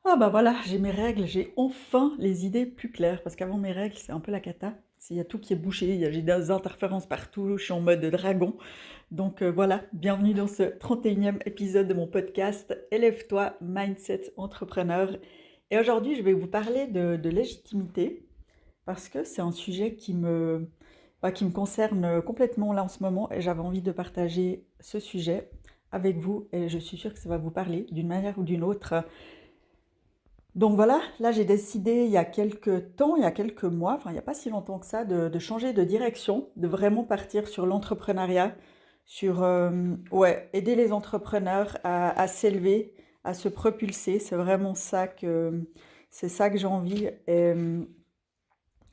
Ah bah voilà, j'ai mes règles, j'ai enfin les idées plus claires parce qu'avant mes règles, c'est un peu la cata. Il y a tout qui est bouché, j'ai des interférences partout, je suis en mode dragon. Donc voilà, bienvenue dans ce 31e épisode de mon podcast Élève-toi, Mindset Entrepreneur. Et aujourd'hui, je vais vous parler de légitimité parce que c'est un sujet qui me concerne complètement là en ce moment et j'avais envie de partager ce sujet avec vous et je suis sûre que ça va vous parler d'une manière ou d'une autre. Donc voilà, là j'ai décidé il y a quelques temps, il y a quelques mois, enfin il n'y a pas si longtemps que ça, de changer de direction, de vraiment partir sur l'entrepreneuriat, sur ouais, aider les entrepreneurs à s'élever, à se propulser. C'est vraiment c'est ça que j'ai envie. Et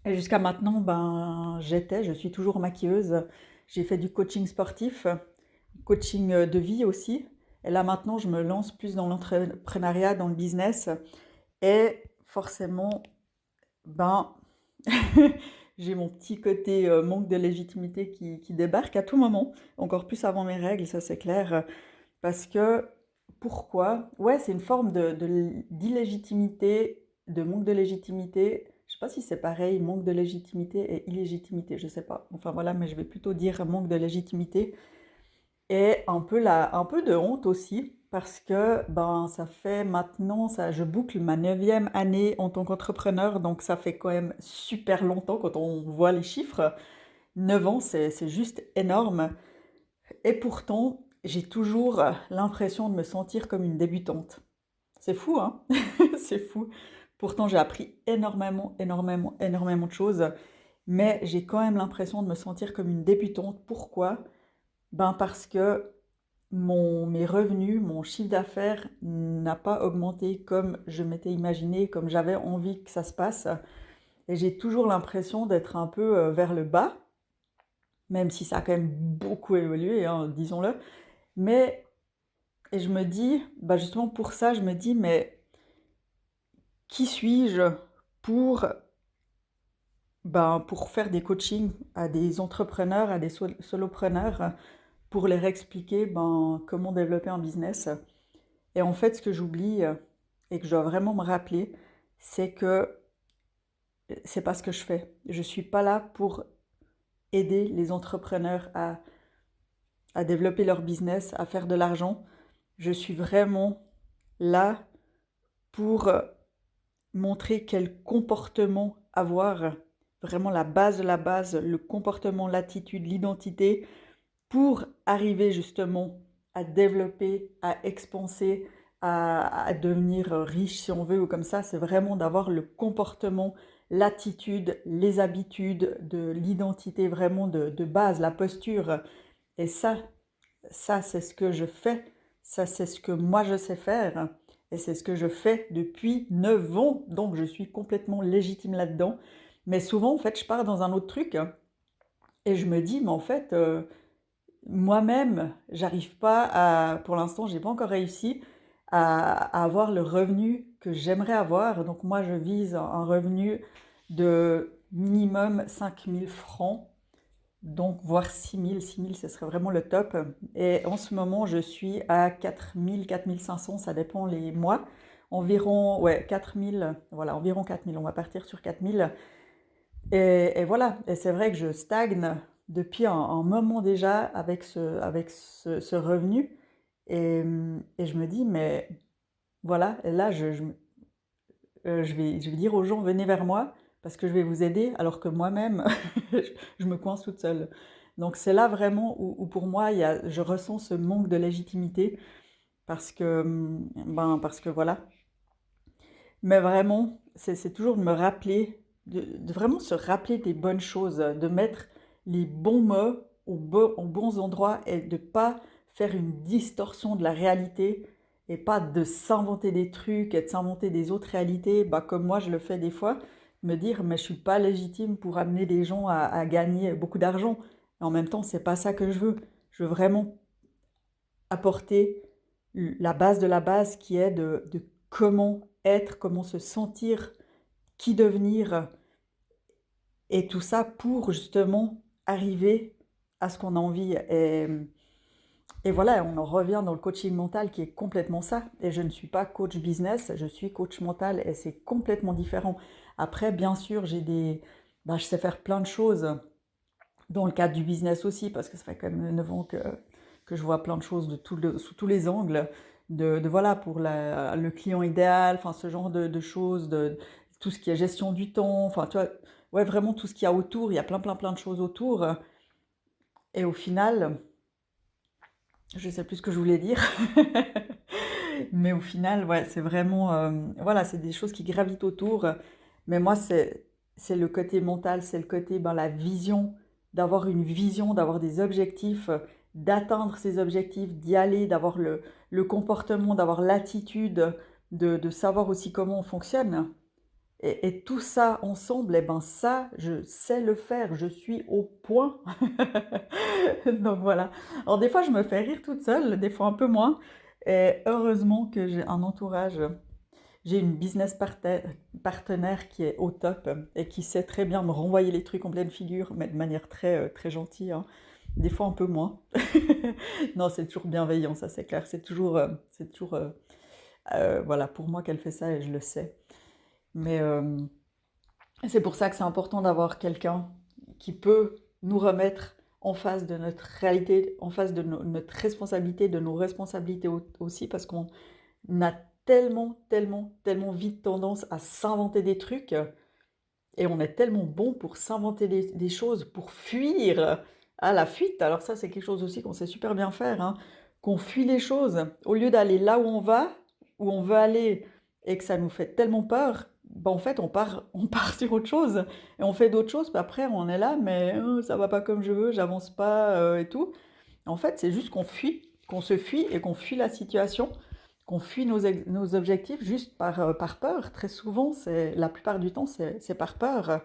jusqu'à maintenant, je suis toujours maquilleuse. J'ai fait du coaching sportif, coaching de vie aussi. Et là maintenant, je me lance plus dans l'entrepreneuriat, dans le business. Et forcément, ben, j'ai mon petit côté manque de légitimité qui débarque à tout moment, encore plus avant mes règles, ça c'est clair. Parce que, pourquoi? Ouais, c'est une forme d'illégitimité, de manque de légitimité. Je sais pas si c'est pareil, manque de légitimité et illégitimité, je sais pas. Enfin voilà, mais je vais plutôt dire manque de légitimité. Et un peu de honte aussi, parce que ben, ça fait maintenant, je boucle ma neuvième année en tant qu'entrepreneur, donc ça fait quand même super longtemps quand on voit les chiffres. 9 ans, c'est juste énorme. Et pourtant, j'ai toujours l'impression de me sentir comme une débutante. C'est fou, hein? C'est fou. Pourtant, j'ai appris énormément, énormément, énormément de choses, mais j'ai quand même l'impression de me sentir comme une débutante. Pourquoi? Ben parce que mes revenus, mon chiffre d'affaires n'a pas augmenté comme je m'étais imaginé, comme j'avais envie que ça se passe. Et j'ai toujours l'impression d'être un peu vers le bas, même si ça a quand même beaucoup évolué, hein, disons-le. Mais, et je me dis, bah justement pour ça, je me dis, mais qui suis-je pour, pour faire des coachings à des entrepreneurs, à des solopreneurs, pour leur expliquer comment développer un business. Et en fait, ce que j'oublie et que je dois vraiment me rappeler, c'est que c'est pas ce que je fais. Je suis pas là pour aider les entrepreneurs à développer leur business, à faire de l'argent. Je suis vraiment là pour montrer quel comportement avoir, vraiment la base de la base, le comportement, l'attitude, l'identité, pour arriver justement à développer, à expanser, à devenir riche si on veut ou comme ça, c'est vraiment d'avoir le comportement, l'attitude, les habitudes, de l'identité vraiment de base, la posture. Et ça c'est ce que je fais, ça c'est ce que moi je sais faire. Et c'est ce que je fais depuis 9 ans, donc je suis complètement légitime là-dedans. Mais souvent, en fait, je pars dans un autre truc et je me dis, mais en fait, moi-même, j'arrive pas pour l'instant, j'ai pas encore réussi à avoir le revenu que j'aimerais avoir. Donc moi, je vise un revenu de minimum 5 000 francs, donc voire 6 000. 6 000, ce serait vraiment le top. Et en ce moment, je suis à 4 000, 4 500, ça dépend les mois. Environ, ouais, 4 000, voilà, environ 4 000. On va partir sur 4 000. Et voilà, et c'est vrai que je stagne depuis un moment déjà avec ce revenu. Et je me dis, mais voilà, et là, je vais dire aux gens, venez vers moi, parce que je vais vous aider, alors que moi-même, je me coince toute seule. Donc c'est là vraiment où pour moi, je ressens ce manque de légitimité, parce que voilà. Mais vraiment, c'est toujours de me rappeler, de vraiment se rappeler des bonnes choses, de mettre les bons mots aux bons endroits et de pas faire une distorsion de la réalité et pas de s'inventer des trucs et de s'inventer des autres réalités, comme moi je le fais des fois, me dire mais je suis pas légitime pour amener des gens à gagner beaucoup d'argent. Et en même temps, c'est pas ça que je veux. Je veux vraiment apporter la base de la base qui est de comment être, comment se sentir, qui devenir, et tout ça pour justement arriver à ce qu'on a envie. Et voilà, on en revient dans le coaching mental qui est complètement ça. Et je ne suis pas coach business, je suis coach mental et c'est complètement différent. Après, bien sûr, je sais faire plein de choses dans le cadre du business aussi, parce que ça fait quand même 9 ans que je vois plein de choses sous tous les angles, voilà, pour le client idéal, enfin ce genre de choses, tout ce qui est gestion du temps, enfin tu vois, ouais, vraiment tout ce qu'il y a autour, il y a plein de choses autour. Et au final, je sais plus ce que je voulais dire, mais au final, ouais, c'est vraiment, voilà, c'est des choses qui gravitent autour. Mais moi, c'est le côté mental, c'est le côté, ben, la vision, d'avoir une vision, d'avoir des objectifs, d'atteindre ces objectifs, d'y aller, d'avoir le comportement, d'avoir l'attitude, de savoir aussi comment on fonctionne. Et tout ça ensemble, eh ben ça, je sais le faire, je suis au point. Donc voilà. Alors des fois, je me fais rire toute seule, des fois un peu moins. Et heureusement que j'ai un entourage, j'ai une partenaire qui est au top et qui sait très bien me renvoyer les trucs en pleine figure, mais de manière très gentille, hein. Des fois un peu moins. Non, c'est toujours bienveillant, ça c'est clair. C'est toujours, voilà, pour moi qu'elle fait ça et je le sais. Mais c'est pour ça que c'est important d'avoir quelqu'un qui peut nous remettre en face de notre réalité, en face de notre responsabilité, de nos responsabilités aussi, parce qu'on a tellement vite tendance à s'inventer des trucs, et on est tellement bon pour s'inventer des choses, pour fuir à la fuite. Alors ça, c'est quelque chose aussi qu'on sait super bien faire, hein, qu'on fuit les choses. Au lieu d'aller là où on va, où on veut aller, et que ça nous fait tellement peur, ben en fait, on part sur autre chose, et on fait d'autres choses, puis après, on est là, mais ça va pas comme je veux, j'avance pas, et tout. En fait, c'est juste qu'on fuit, qu'on se fuit et qu'on fuit la situation, qu'on fuit nos objectifs juste par peur. Très souvent, la plupart du temps, c'est par peur.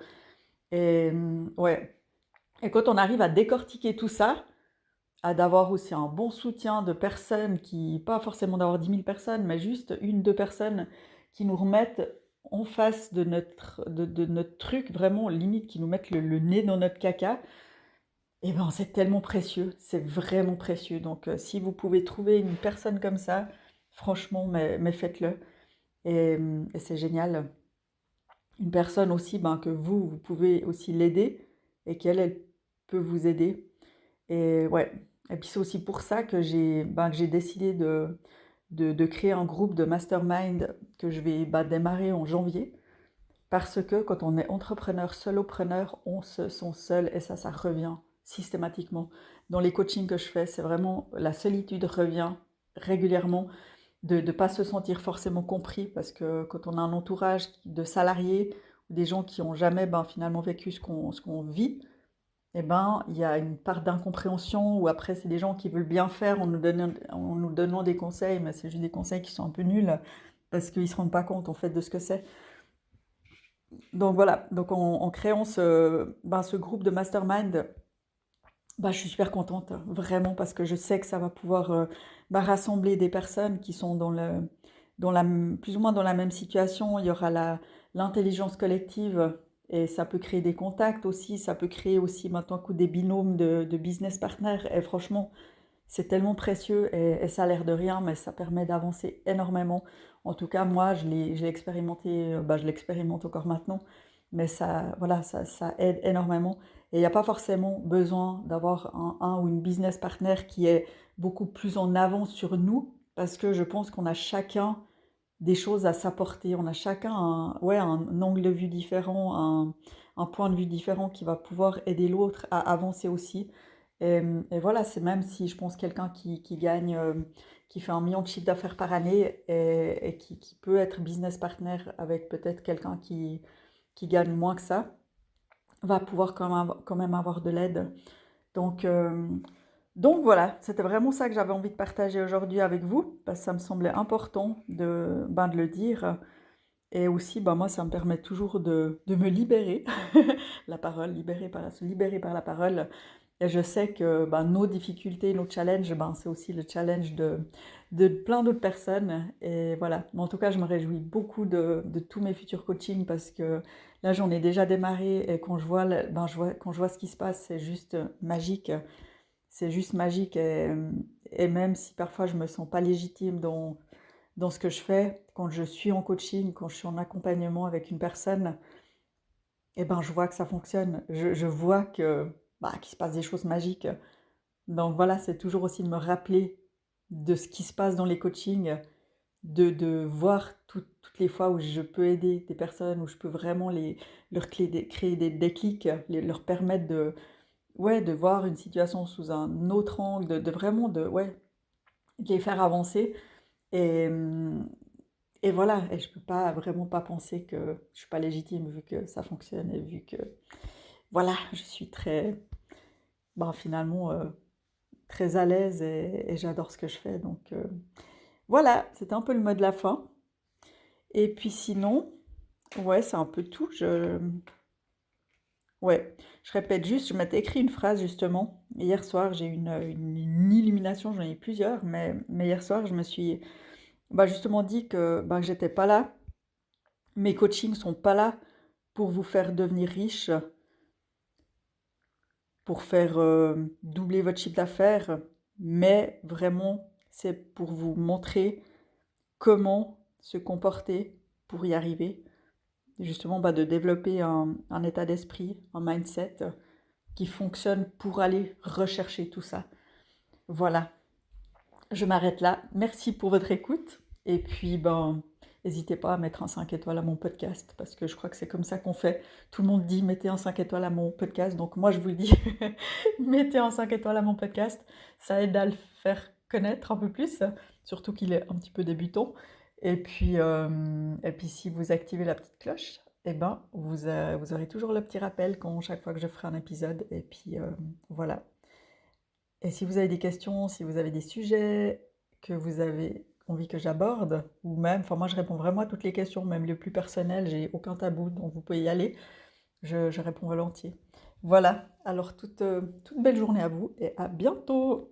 Et ouais. Et quand on arrive à décortiquer tout ça, à d'avoir aussi un bon soutien de personnes pas forcément d'avoir 10 000 personnes, mais juste une, deux personnes qui nous remettent en face de notre truc, vraiment limite, qui nous mettent le nez dans notre caca, eh ben, c'est tellement précieux, c'est vraiment précieux. Donc, si vous pouvez trouver une personne comme ça, franchement, mais faites-le. Et c'est génial. Une personne aussi, ben, que vous pouvez aussi l'aider et elle peut vous aider. Et ouais. Et puis c'est aussi pour ça que j'ai décidé de créer un groupe de mastermind que je vais démarrer en janvier. Parce que quand on est entrepreneur, solopreneur, on se sent seul et ça revient systématiquement. Dans les coachings que je fais, c'est vraiment la solitude revient régulièrement, de ne pas se sentir forcément compris parce que quand on a un entourage de salariés ou des gens qui n'ont jamais finalement vécu ce qu'on vit, eh ben, il y a une part d'incompréhension ou après c'est des gens qui veulent bien faire en nous donnant des conseils, mais c'est juste des conseils qui sont un peu nuls parce qu'ils ne se rendent pas compte en fait de ce que c'est. Donc voilà, donc en créant ce groupe de mastermind, je suis super contente, vraiment, parce que je sais que ça va pouvoir rassembler des personnes qui sont plus ou moins dans la même situation. Il y aura l'intelligence collective et ça peut créer des contacts aussi, ça peut créer aussi maintenant coup des binômes de business partners. Et franchement, c'est tellement précieux et ça a l'air de rien, mais ça permet d'avancer énormément. En tout cas, moi, je l'ai expérimenté, je l'expérimente encore maintenant, mais ça, voilà, ça aide énormément. Et il n'y a pas forcément besoin d'avoir un ou une business partner qui est beaucoup plus en avance sur nous, parce que je pense qu'on a chacun des choses à s'apporter. On a chacun ouais, un angle de vue différent, un point de vue différent qui va pouvoir aider l'autre à avancer aussi. Et voilà, c'est même si je pense quelqu'un qui gagne, qui fait 1 million de chiffre d'affaires par année et qui peut être business partner avec peut-être quelqu'un qui gagne moins que ça, va pouvoir quand même avoir de l'aide. Donc, euh, donc voilà, c'était vraiment ça que j'avais envie de partager aujourd'hui avec vous, parce que ça me semblait important de le dire. Et aussi, moi, ça me permet toujours de me libérer, la parole, se libérer par la parole. Et je sais que nos difficultés, nos challenges, c'est aussi le challenge de plein d'autres personnes. Et voilà. Mais en tout cas, je me réjouis beaucoup de tous mes futurs coachings parce que là, j'en ai déjà démarré et quand je vois, quand je vois ce qui se passe, c'est juste magique. c'est juste magique. Et même si parfois je me sens pas légitime dans ce que je fais, quand je suis en coaching, quand je suis en accompagnement avec une personne, et ben je vois que ça fonctionne. Je vois que qu'il se passe des choses magiques. Donc voilà, c'est toujours aussi de me rappeler de ce qui se passe dans les coachings, de voir toutes les fois où je peux aider des personnes, où je peux vraiment créer des déclics, leur permettre ouais, de voir une situation sous un autre angle, ouais, de les faire avancer. Et, hum, et voilà, et je peux pas vraiment pas penser que je suis pas légitime vu que ça fonctionne et vu que, voilà, je suis finalement, très à l'aise et j'adore ce que je fais. Donc voilà, c'était un peu le mot de la fin. Et puis sinon, ouais, c'est un peu tout. Ouais, je répète juste, je m'étais écrit une phrase justement. Hier soir, j'ai eu une illumination, j'en ai eu plusieurs, mais hier soir, je me suis justement dit que j'étais pas là. Mes coachings sont pas là pour vous faire devenir riche, pour faire doubler votre chiffre d'affaires, mais vraiment, c'est pour vous montrer comment se comporter pour y arriver. Justement, de développer un état d'esprit, un mindset qui fonctionne pour aller rechercher tout ça. Voilà, je m'arrête là. Merci pour votre écoute. Et puis, n'hésitez pas à mettre un 5 étoiles à mon podcast, parce que je crois que c'est comme ça qu'on fait. Tout le monde dit mettez un 5 étoiles à mon podcast, donc moi je vous le dis, mettez un 5 étoiles à mon podcast. Ça aide à le faire connaître un peu plus, surtout qu'il est un petit peu débutant. Et puis si vous activez la petite cloche, vous aurez toujours le petit rappel chaque fois que je ferai un épisode. Et puis voilà. Et si vous avez des questions, si vous avez des sujets que vous avez envie que j'aborde, ou même, moi je réponds vraiment à toutes les questions, même les plus personnelles, j'ai aucun tabou, donc vous pouvez y aller, je réponds volontiers. Voilà, alors toute belle journée à vous et à bientôt!